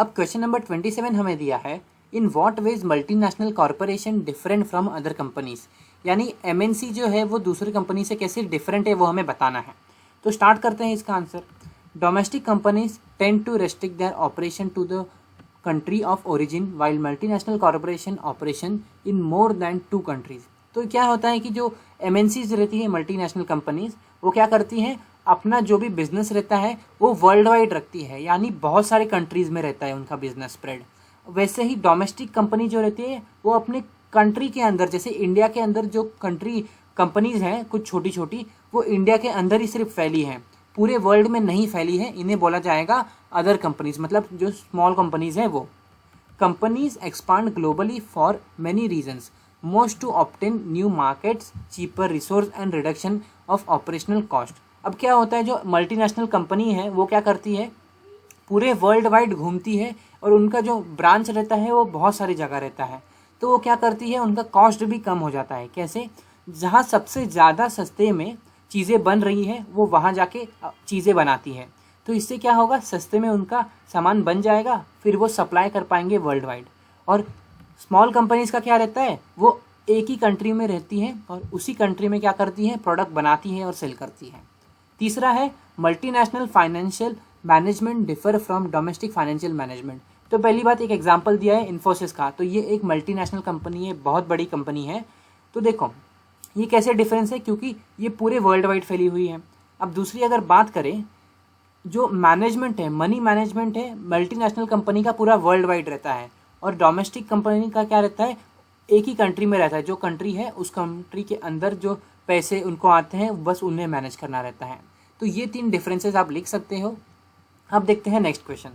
अब question number 27 हमें दिया है, in what veg multinational corporation different from other companies, यानी एमएनसी जो है वो दूसरी कंपनी से कैसे डिफरेंट है वो हमें बताना है। तो स्टार्ट करते हैं इसका answer. Domestic companies tend to restrict their operation to the country of origin while multinational corporation operation in more than 2 countries. तो क्या होता है कि जो एमएनसीज रहती है मल्टीनेशनल कंपनीज, वो क्या करती हैं, अपना जो भी बिजनेस रहता है वो वर्ल्ड वाइड रखती है, यानी बहुत सारे कंट्रीज में रहता है उनका बिजनेस स्प्रेड। वैसे ही डोमेस्टिक कंपनी जो रहती है वो अपने कंट्री के अंदर, जैसे इंडिया के अंदर जो कंट्री कंपनीज हैं कुछ छोटी छोटी, वो इंडिया के अंदर ही सिर्फ फैली हैं, पूरे वर्ल्ड में नहीं फैली है, इन्हें बोला जाएगा अदर कंपनीज, मतलब जो स्मॉल कंपनीज हैं वो। Companies expand globally for many reasons, most to obtain new markets, cheaper resource and reduction of operational cost. अब क्या होता है, जो मल्टीनेशनल कंपनी है वो क्या करती है, पूरे वर्ल्ड वाइड घूमती है और उनका जो ब्रांच रहता है वो बहुत सारी जगह रहता है, तो वो क्या करती है, उनका कॉस्ट भी कम हो जाता है। कैसे, जहाँ सबसे ज़्यादा सस्ते में चीज़ें बन रही हैं वो वहाँ जाके चीज़ें बनाती है, तो इससे क्या होगा, सस्ते में उनका सामान बन जाएगा, फिर वो सप्लाई कर पाएंगे वर्ल्ड वाइड। और स्मॉल कंपनीज का क्या रहता है, वो एक ही कंट्री में रहती हैं और उसी कंट्री में क्या करती हैं, प्रोडक्ट बनाती हैं और सेल करती हैं। तीसरा है multinational financial management differ from domestic financial management. तो पहली बात एक एग्जांपल दिया है इन्फोसिस का, तो ये एक मल्टीनेशनल कंपनी है, बहुत बड़ी कंपनी है। तो देखो ये कैसे डिफरेंस है, क्योंकि ये पूरे वर्ल्ड वाइड फैली हुई है। अब दूसरी अगर बात करें, जो मैनेजमेंट है, मनी मैनेजमेंट है, मल्टीनेशनल कंपनी का पूरा वर्ल्ड वाइड रहता है, और डोमेस्टिक कंपनी का क्या रहता है, एक ही कंट्री में रहता है, जो कंट्री है उस कंट्री के अंदर जो पैसे उनको आते हैं बस उन्हें मैनेज करना रहता है। तो ये 3 डिफरेंसेस आप लिख सकते हो। अब देखते हैं नेक्स्ट क्वेश्चन।